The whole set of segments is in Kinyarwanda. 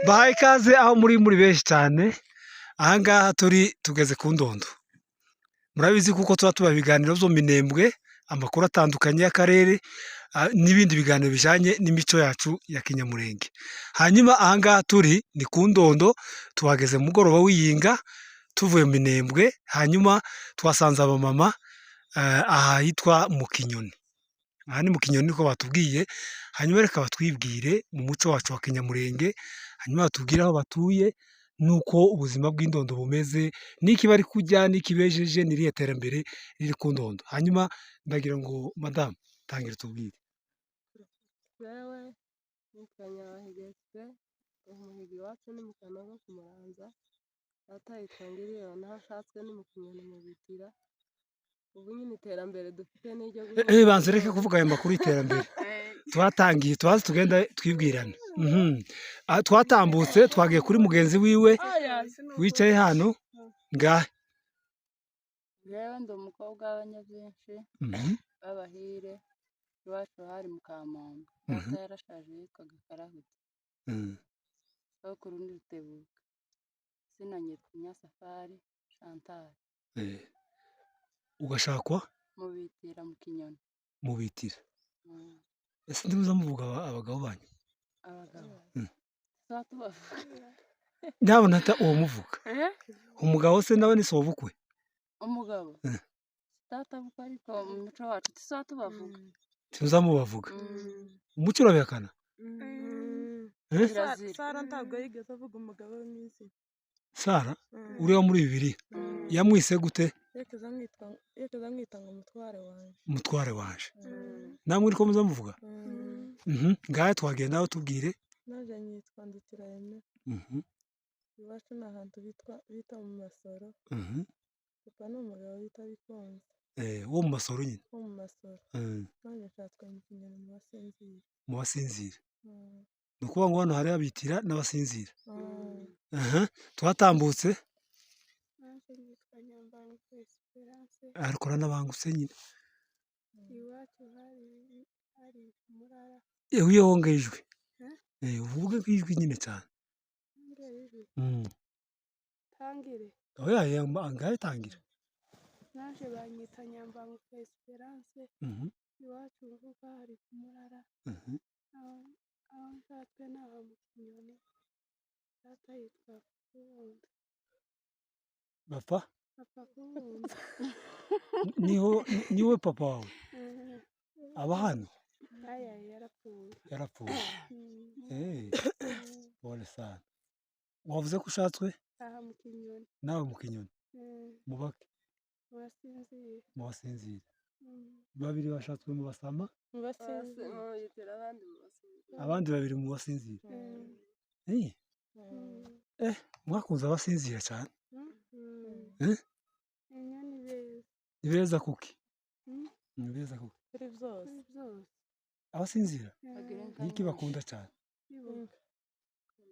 Bahaye ikaze aho muri benshi cyane, aha ngaha tugeze ku Ndondo. Murabizi kuko tuba ibiganiro byo mu Minembwe, amakuru atandukanye y'akarere n'ibindi biganiro bijyanye n'imico yacu ya kinyamurenge. Hanyuma aha ngaha ni ku Ndondo, tuhageze mu mugoroba w'iyinga tuvuye mu Minembwe, hanyuma twasanze abamama aha hitwa mu Kinyoni. Aha ni mu Kinyoni niko batubwiye, hanyuma reka batwibwire mu muco wacu wa kinyamurenge, hanyuma batubwire aho batuye n'uko ubuzima bw'Indondo bumeze, n'iki bari kurya, n'iki bejeje, n'irihe terambere riri ku Ndondo. Hanyuma ndagira ngo madamu tangira tubwire. Jewe nitwa Nyabahigetse, umuhigo iwacu ni mu Kanogo ku Muranza, data yitwa Ngiriyona, aho ashatswe ni mu Kinyoni mu Bitira. Ubu nyine iterambere dufite n'iryo banze reke kuvuga ayo makuru y'iterambere. Twatangiye twazi tugenda twibwirana. Twatambutse twagiye kuri mugenzi wiwe wicaye hano ngahe. Jewe ndi umukobwa w'abanyabyinshi b'abahire, iwacu hari mu Kamanga. Data yarashaje yitwaga Karahute, sokuru ni Rutebuka, sina nyitwa Nyasafari Chantal. Ugashakwa mu Bitira mu Kinyoni. Mu Bitira. Ese ndimuza muvuga abagabo banyu? Abagabo tubavuga ndabona uwo muvuga umugabo se nawe ni sobukwe. Umugabo data bukwe, ariko mu muco wacu tubavuga, tuzamubavuga. Umuco urabihakana? Sara ntabwo yigeze avuga umugabo w'imisi. Sara uriho muri Bibiliya yamwise gute? Yekeza mwita ngo umutware wanje. Umutware wanje. Namwe uriko muza muvuga? Ngahe twagenda aho tubwire. Naje nyitwa Ndutira Aime. Iwacu ni ahantu bita mu Masoro. Papa ni umugabo bita Bikonze. Wo mu Masoro nyine? Wo mu Masoro. Naje nshatswe mu Kinyoni mu Basinzira. Mu Basinzira. Ni ukuvuga ngo hano hari Abitira n'Abasinzira. Twatambutse arikora n'abangutse nyine. Iwacu hari Murara. Iyo wongeye ijwi uvuge nk'ijwi nyine cyane. Tangire. Oya ngahe tangira. Naje banyita Nyambanguka Esperance. Iwacu uvuga hari ku Murara. Aho nshatswe n'aha mu Kinyoni. Data yitwa Kuwunda. Papa? Papa Kuwunda. Niwe papa wawe? Aba hano? Aya yarapfuye. Yarapfuye. Bone sana. Wavuze ko ushatswe? Aha mu Kinyoni. Nawe mu Kinyoni? Mu bake? Mu Basinzira. Mu Basinzira. Babiri bashatswe mu Basama? Mu Basinzira. Abandi babiri mu Basinzira. Mwakunze Abasinzira cyane? Ni beza kuki? Ni beza kuki? Kuri byose. Abasinzira? Niki bakunda cyane?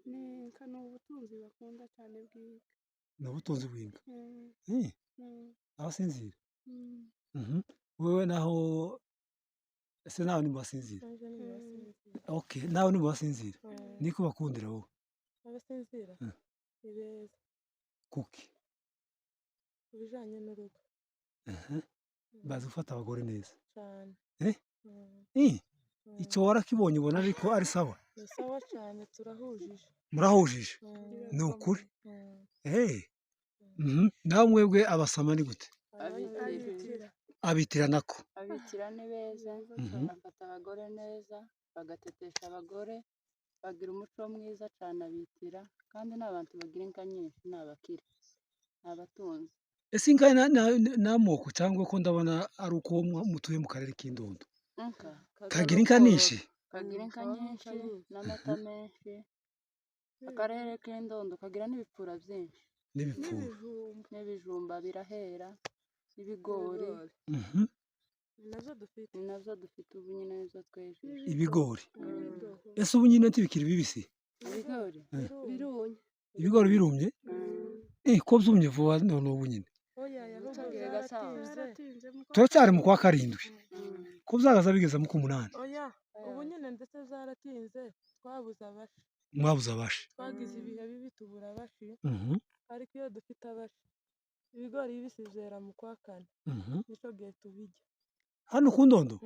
Ni ubutunzi bakunda cyane bw'inka. Ni ubutunzi bw'inka? Abasinzira? Wewe naho ese nawe ni mu Basinzira? Okay, nawe ni mu Basinzira. Niko bakundira wowe? Abasinzira ni beza. Kuki? Ku bijyanye n'urugo. Bazi gufata abagore neza cyane. Icyo warakibonye ubona ariko ari sawa? Ni sawa cyane, turahujije. Murahujije? Ni ukuri? Nawe mwebwe Abasama ni gute? Abitira nako? Abitira ni beza, bafata abagore neza, bagatetesha abagore, bagira umuco mwiza cyane Abitira, kandi ni abantu bagira inka nyinshi, ni abakire, ni abatunzi. Ese inka ni amoko cyangwa ko ndabona ari uko mutuye mu karere k'Indondo? Kagira inka nyinshi? Kagira inka nyinshi n'amata menshi. Akarere k'Indondo kagira n'ibipfura byinshi. N'ibijumba birahera, n'ibigori. Ni nabyo dufite ubu nyine nizo twejeje. Ibigori? Ese ubu nyine ntibikiri bibisi? Ibigori birumye. Ibigori birumye? Ko byumye vuba none ubu nyine? Turacyari mu kwa karindwi. Ko byagaza bigeze mu k'umunani? Ubu nyine ndetse zaratinze, twabuze abashi. mwabuze abashi. twagize ibihe bibi tubura abashi, Mhm, ariko iyo dufite abashi ibigori bibisi byera mu kwa kane, mhm. nicyo gihe tubirya. Hano ku Ndondo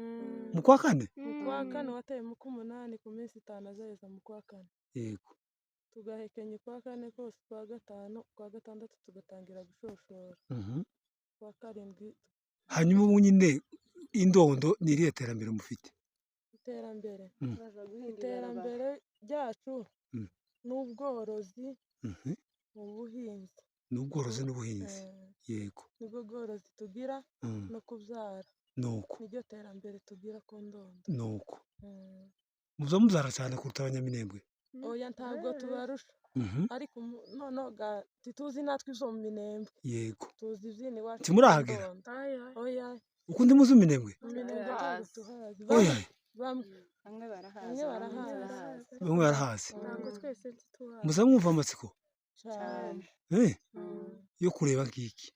mu kwa kane? mu kwa kane wateye mu k'umunani ku minsi 5 azaheza mu kwa kane, Yego. tugahekenya ukwa kane kose, ukwa gatanu, ukwa gatandatu tugatangira gushoshora, Mhm. ukwa karindwi Hanyuma ubu nyine Indondo ni irihe terambere mufite? iterambere turaza guhinga ibarabara. iterambere ryacu Mm. n'ubworozi, Mhm. ubuhinzi, Ni ubworozi n'ubuhinzi. Yego. nibwo bworozi tugira Mm. no kubyara, Nuko. niryo terambere tugira ku Ndondo. Nuko. Muza mubyara cyane kuruta abanyaminembwe? Oya ntabwo tubarusha, Mhm. ariko noneho ntituzi natwe izo mu Minembwe, Yego. tuzi iby'ino iwacu Ntimurahagera? ku Ndondo. Oya Uko ndi muzi Minembwe? mu Minembwe ntabwo tuhazi, Oya. bamwe bamwe barahazi, Bamwe barahazi. ntabwo twese tuhazi Muza mwumva amatsiko cyane. yo kureba nk'iki.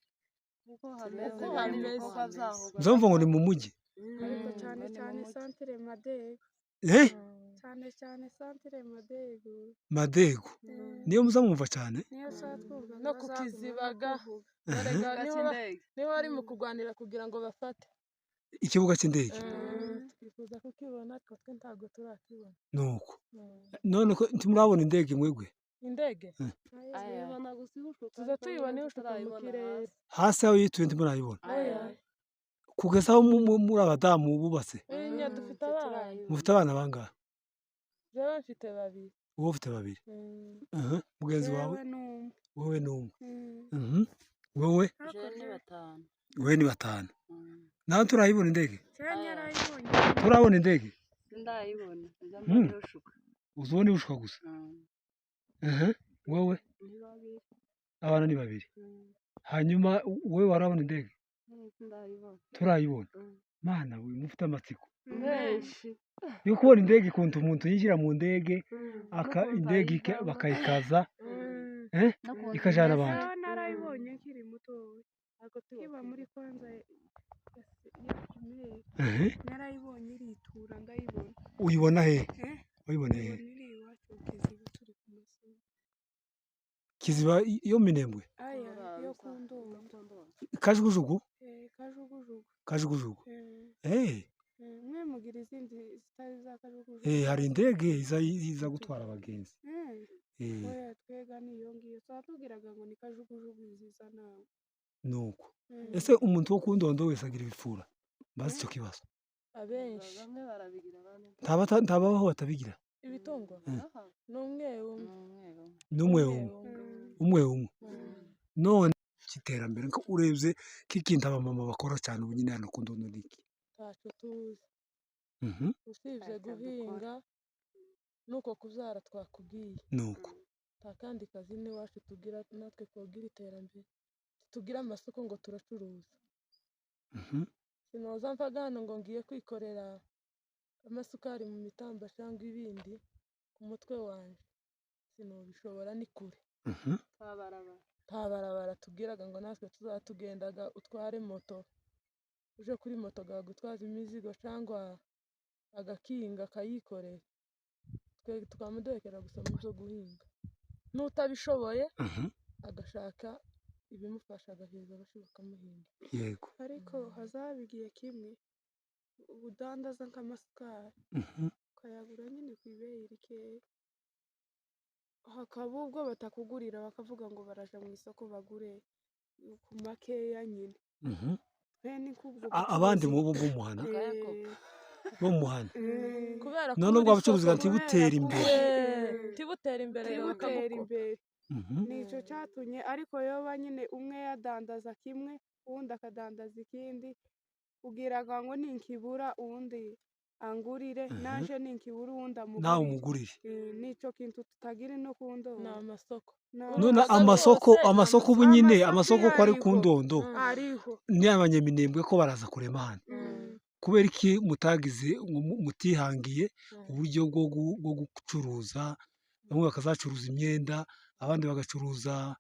uko hameze, hameze Muza mwumva ngo ni mu mujyi? ariko cyane cyane santire Madego, Eh? cyane cyane santire Madego Madego. Niyo muza mwumva cyane? niyo saa twumva no ku Kizibaga Ikibuga cy'indege. niho bari mu kurwanira kugira ngo bafate. Ikibuga cy'indege. Twifuza kukibona ariko twe ntabwo turakibona. Nuko. None ko ntimurabona indege mwegwe? Indege Ayibona gusa ihushuka, tuza tuyibona ihushuka mu kirere. Hasi aho yituye ntimurayibona? Oya Kugeza aho muri abadamu bubatse? oya dufite abana, Mufite abana bangahe? jewe mfite babiri. Wowe ufite babiri? Mugenzi wawe? yewe n'umwe Wowe ni umwe. Wowe? Je ni batanu. Wowe ni batanu. Nawe turayibona indege? cyane yarayibonye Turabona indege? Sindayibona, nza mbona ihushuka. Uzubona ibushuka gusa? Wowe? Ni babiri. Abana ni babiri. Hanyuma wowe warabona indege? Sindayibona. Turayibona. Mana we mufite amatsiko Menshi. yo kubona indege, ukuntu umuntu yinjira mu ndege indege bakayikaza ikajana abantu. nawe narayibonye nkiri mutoya, ntabwo tukiba muri kwanza ya primere, narayibonye iritura ndayibona. Uyibona he? Uyibona he? Uyibona iri iwacu Kiziba turi ku masomo. Kiziba yo Minembwe? Aya yo ku Ndondo, Kajugujugu? kajugujugu. Kajugujugu. Mwe mugira izindi zitari za kajugujugu? Hari indege iza gutwara abagenzi. Oya twega niyo ngiyo, twatubwiraga ngo ni kajugujugu nziza nawe. Nuko. Ese umuntu wo ku Ndondo wese agira ibipfura? Mbazi icyo kibazo. Abenshi Bamwe barabigira abandi Ntabaho batabigira? ibitungwa ni umwe N'umwe umwe. None cy'iterambere urebye k'ikintu abamama bakora cyane ubu nyine hano ku Ndondo ni iki? ntacyo tuzi usibye guhinga nuko kubyara twakubwiye. Nuko. Nta kandi kazi n'iwacu tugira, natwe twogira iterambere, tugira amasoko ngo turacuruza. Sinoza mvaga hano ngo ngiye kwikorera amasukari mu mitamba cyangwa ibindi ku mutwe wanjye, sinubishobora, ni kure. Nta barabara tubwiraga ngo natwe tuzatugendaga utware moto, uje kuri moto gutwaza imizigo cyangwa agakinga akayikorera. Twe twamuduhekera gusa mu byo guhinga, n'utabishoboye agashaka ibimufasha agaheza abashi bakamuhinga. Yego. Ariko hazaba igihe kimwe ubudandaza nk'amasukari ukayagura nyine ku ibeyi rikeya, hakaba ubwo batakugurira bakavuga ngo baraja mu isoko bagure ku makeya nyine. Abandi bo muhana kubera ko none ubwo abacuruzi ntibutera imbere. Tibutera imbere nicyo cyatumye, ariko yoba nyine umwe yadandaza kimwe uwundi akadandaza ikindi, ubwiraga ngo ninkibura uwundi angurire, naje ninkibura uwundi nawe umugurire. Nicyo kintu tutagira no ku Ndondo, ni amasoko. None amasoko ubu nyine amasoko ko ari ku Ndondo ni abanyaminembwe ko baraza kurema hano, kubera iki mutihangiye uburyo bwo gucuruza? Bamwe bakazacuruza imyenda, abandi bagacuruza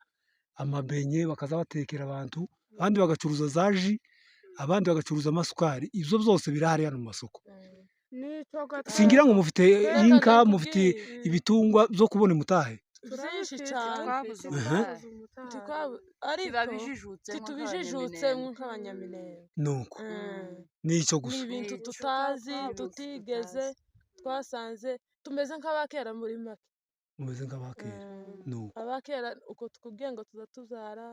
amabenye bakaza batekera abantu, abandi bagacuruza za ji, abandi bagacuruza amasukari. Ibyo byose birahari hano mu masoko. singira ngo mufite Reka inka nakubwiye. mufite ibitungwa byo kubona umutahe byinshi cyane twabuze twabuze umutahe umutahe ariko tibabijijutse titubijijutse nk'abanyaminembwe nuko nicyo ni gusa ibintu Ni tutazi tutazi, tutigeze twasanze tumeze nk'abakera muri make mumeze nk'abakera nuko abakera uko tukubwiye ngo tuza tubyara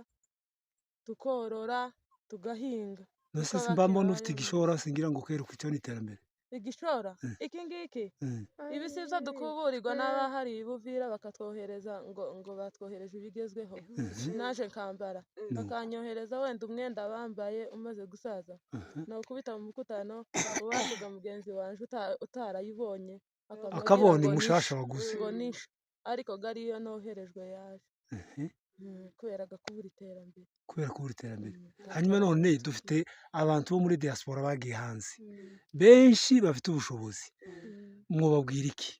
tukorora tugahinga nose Uko simba mbona abakera ufite bari igishora singira ngo kweruka icyo ni iterambere igishora iki ngiki Mm. ibi si byo dukuburirwa n'abahari ibuvira bakatwohereza ngo batwohereje ibigezweho naje nkambara bakanyohereza wenda umwenda bambaye umaze gusaza nawukubita mu mukutano ubasiga mugenzi wanjye utarayibonye akabona mushasha waguze ngo nishe ariko gariyo noherejwe yaje kubera gakubura iterambere kubera ko uri iterambere hanyuma none dufite abantu bo muri diaspora bagiye hanze benshi bafite ubushobozi mwababwira iki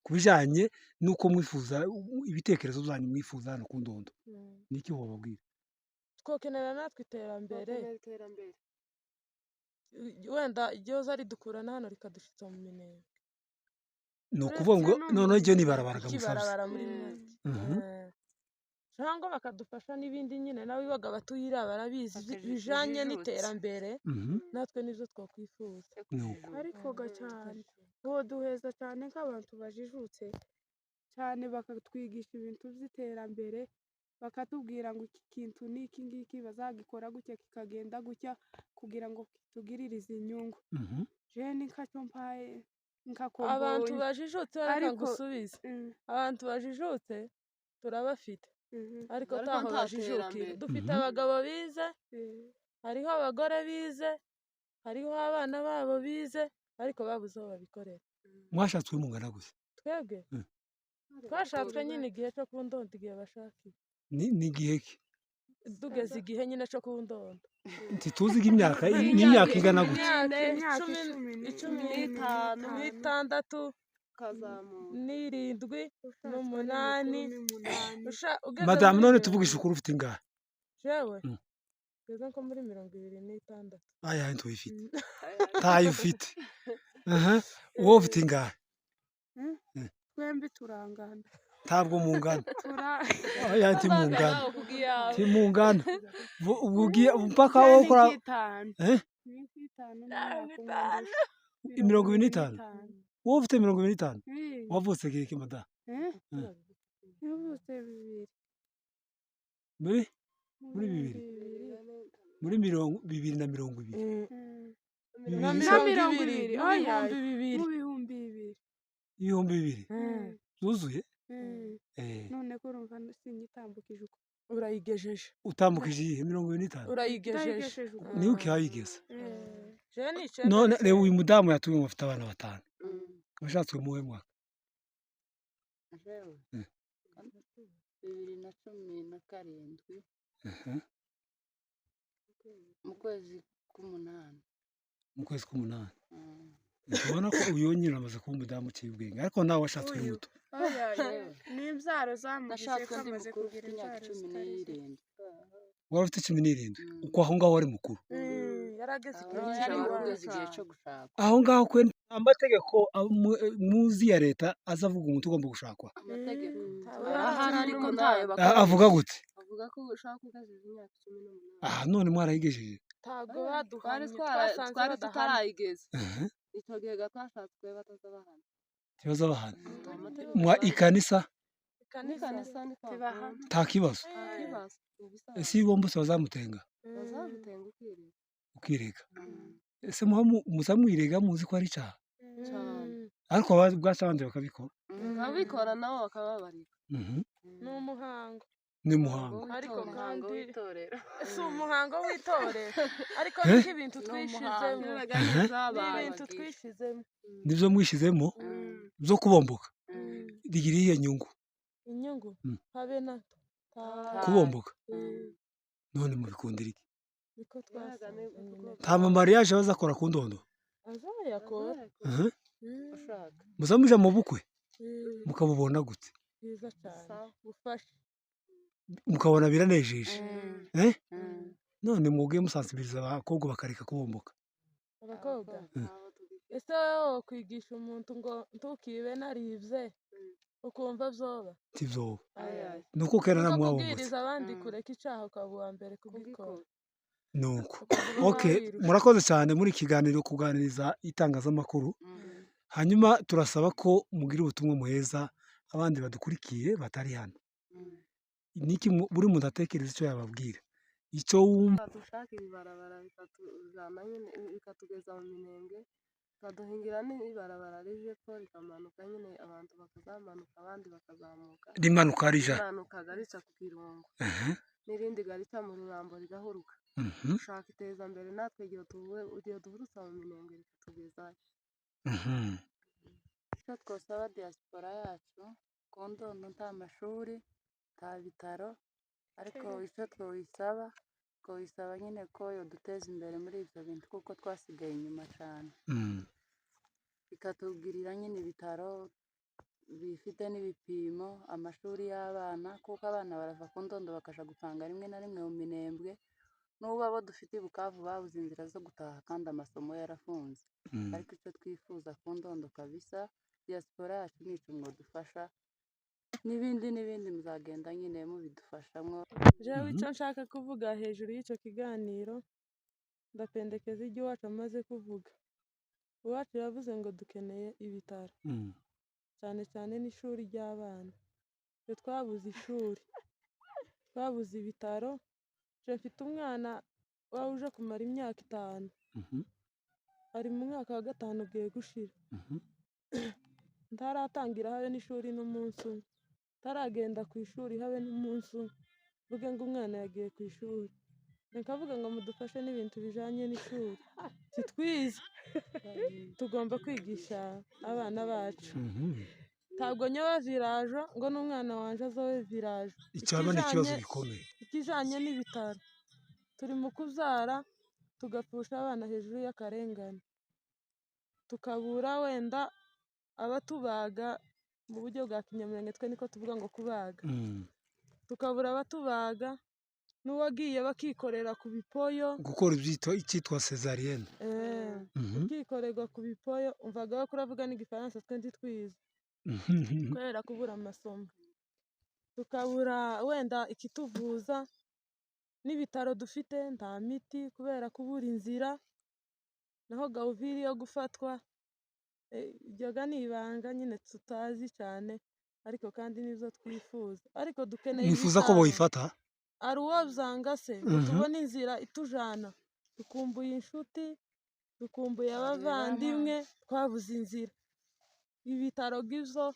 ku bijyanye n'uko mwifuza ibitekerezo byanyu mwifuza hano ku ndondo niki wababwira twokenera natwe iterambere wenda ryoza ridukura hano rikadushitsa mu minembwe ni ukuvuga ngo noneho ryo nibarabaraga musabye ikibarabara muri make cyangwa bakadufasha n'ibindi nyine nawe iwaga batuyira barabizi bijanye n'iterambere natwe nibyo twakwifuza nuko ariko cyane boduheza cyane nk'abantu bajijutse cyane bakatwigisha ibintu by'iterambere bakatubwira ngo iki kintu n'iki ngiki bazagikora gutya kikagenda gutya kugira ngo kitugiririze inyungu jeni nkacyo mpaye nkakomboye abantu bajijutse reka ngusubize abantu bajijutse turabafite ariko taho bajijukira dufite abagabo bize hariho abagore bize hariho abana babo bize ariko babuze aho babikorera mwashatswe mungana gusa twebwe twashatswe nyine igihe cyo ku ndondo igihe bashakiye ni igihe ki tugeze igihe nyine cyo ku ndondo ntituzi imyaka n'imyaka ingana gutya icumi n'itandatu n'irindwi n'umunani madamu none tuvugisha ukuri ufite ingahe jewe ngeze nko muri 26 aya ntuyifite ntayo ufite wowe ufite ingahe twembi turangana ntabwo mungana aya ntimungana ntimungana mpaka wo kora 25 wowe ufite 25 wavutse kiki madamu yavutse bibiri muri bibiri muri 2020 na 20 oya ibihumbi bibiri zuzuye none ko urumva sinyitambukije uko urayigejeje utambukije iyihe 25 urayigejeje niwe ukihayigeza je ni none reba uyu mudamu yatumye mufite abana batanu washatswe muwe mwaka 2017 mu kwezi k'umunani ubona ko uyu nyine amaze kuba umudamu uciye ubwenge ariko nawe washatswe muto n'imbyaro zamugize ko amaze kugira imbyaro wari ufite 17 uko aho ngaho wari mukuru yarageze igihe cyo gushaka aho ngaho kwe amategeko muzi ya leta azavuga umuntu ugomba gushakwa amategeko ariko ntayo avuga gute avuga ko ushaka kugaziza imyaka 18 aha none mwarayigejeje ntabwo baduhanye twari tutarayigeze icyo gihe twashatswe batazabahana kibazo bahana mwa ikanisa nta kibazo ese bombi bazamutenga ukirega ese muza mwirega muzi ko ari icyaha ariko bwasabanje bakabikora nabo bakababarika ni umuhango ni umuhango ariko kandi si umuhango w'itorero ariko niko ibintu twishizemo nibyo mwishizemo byo kubomboka rigira iyihe nyungu inyungu habe na kubomboka none mubikundira iki niko twasanze nta mamariyaje bazakora ku ndondo azayakora muzamuja mu bukwe mukabubona gute byiza cyane bufashe mukabona biranejeje none mwebwe musansibiriza abakobwa bakareka kubomboka abakobwa ese wowe wokwigisha umuntu ngo ntukibe narivye ukumva vyoba tivyoba ayaye nuko kera nuko namwabumvutse kubwiriza abandi kureka icaha ukaba uwa mbere kugikora nuko ukaguma okay wirusha murakoze cyane muri kiganiro kuganiriza itangazamakuru hanyuma turasaba ko mugira ubutumwa muheza abandi badukurikiye batari hano niki buri muntu atekereza icyo yababwira icyo wumva dushakira ibarabara bikatujana nyine bikatugeza mu Minembwe bikaduhingira n'ibarabara rije ko rikamanuka nyine abantu bakazamanuka abandi bakazamuka rimanuka rija rimanuka garica ku Kirungu n'irindi garica mu Rurambo rigahuruka dushaka iterambere natwe igihe duhurutsa mu Minembwe rikatugezayo icyo twosaba diaspora yacu ku Ndondo nta mashuri nta bitaro ariko icyo twoyisaba nyine ko yoduteza imbere muri ibyo bintu kuko twasigaye inyuma cyane ikatugirira nyine ibitaro bifite n'ibipimo amashuri y'abana kuko abana barava ku Ndondo bakaja gupanga rimwe na rimwe mu Minembwe n'ubu abo dufite i Bukavu babuze inzira zo gutaha kandi amasomo yarafunze ariko icyo twifuza ku Ndondo kabisa diaspora yacu nico mwadufasha n'ibindi muzagenda nyine mubidufashamwo jewe icyo nshaka kuvuga hejuru y'icyo kiganiro ndapendekeza ibyo iwacu amaze kuvuga iwacu yavuze ngo dukeneye ibitaro cyane cyane n'ishuri ry'abana twe twabuze ishuri twabuze ibitaro je mfite umwana wawe uje kumara imyaka 5 ari mu mwaka wa 5 ugiye gushira ntaratangira habe n'ishuri n'umunsi umwe taragenda ku ishuri habe n'umunsi umwe vuge ngo umwana yagiye ku ishuri nkavuga ngo mudufashe n'ibintu bijanye n'ishuri titwize tugomba kwigisha abana bacu ntabwo nyoba village ngo n'umwana wanje azobe village icyaba n'ikibazo gikomeye ikijanye n'ibitaro turi mu kubyara tugapfusha abana hejuru y'akarengane tukabura wenda abatubaga mu buryo bwa kinyamurenge twe niko tuvuga ngo kubaga tukabura abatubaga n'uwagiye bakikorera ku bipoyo gukora icyitwa cesarienne ukikorerwa ku bipoyo umvaga ko uravuga n'igifaransa twe ntitwize kubera kubura amasomo tukabura wenda ikituvuza n'ibitaro dufite nta miti kubera kubura inzira naho gahuviri yo gufatwa iryoga ni ibanga nyine tutazi cyane ariko kandi nizo twifuza ariko dukeneye mwifuza ko boyifata ari uwo byanga se tubona inzira itujana dukumbuye inshuti dukumbuye abavandimwe twabuze inzira ibitaro bw'ivyo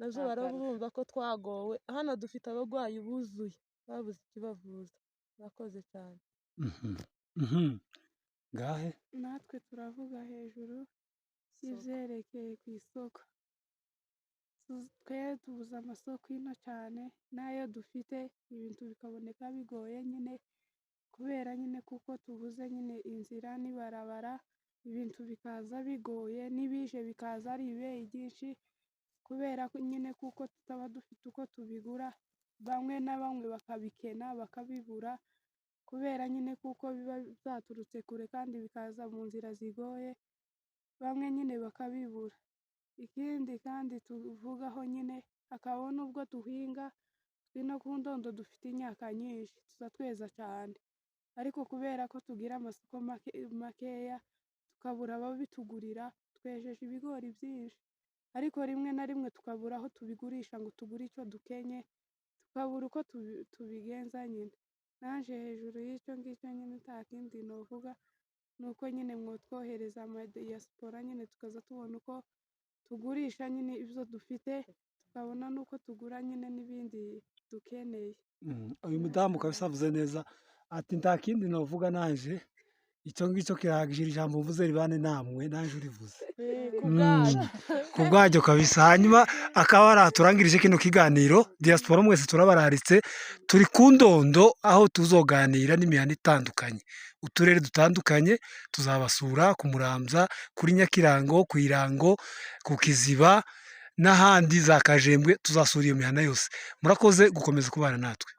navyo barabumva ko twagowe hano dufite abagwayi buzuye babuze ikibavuza bakoze cyane ngahe natwe turavuga hejuru y'ivyerekeye ku isoko twe tubuze amasoko ino cyane n'ayo dufite ibintu bikaboneka bigoye nyine kubera nyine kuko tubuze nyine inzira n'ibarabara ibintu bikaza bigoye n'ibije bikaza ari ibeyi ryinshi kubera nyine kuko tutaba dufite uko tubigura bamwe na bamwe bakabikena bakabibura kubera nyine kuko biba byaturutse kure kandi bikaza mu nzira zigoye bamwe nyine bakabibura ikindi kandi tuvugaho nyine akaba nubwo duhinga twino ku Ndondo dufite imyaka nyinshi tuza tweza cyane ariko kubera ko tugira amasoko makeya tukabura ababitugurira twejeje ibigori byinshi ariko rimwe na rimwe tukabura aho tubigurisha ngo tugure icyo dukenye tukabura uko tubigenza nyine naje hejuru y'icyo ngicyo nyine nta kindi novuga nuko nyine mwotwohereza amadiaspora nyine tukaza tubona uko tugurisha nyine ibyo dufite tukabona nuko tugura nyine n'ibindi dukeneye uyu mudamu kabisa avuze neza ati nta kindi novuga naje icyo ngicyo kirahagije ijambo mvuze ribane namwe naje urivuze ku bwajyo kabisa hanyuma akaba araturangirije kino kiganiro diaspora mwese turabararitse turi ku Ndondo aho tuzoganira n'imihanda itandukanye uturere dutandukanye tuzabasura ku Muramvya kuri Nyakirango ku Irango ku Kiziba n'ahandi za Kajembwe tuzasura iyo mihanda yose murakoze gukomeza kubana natwe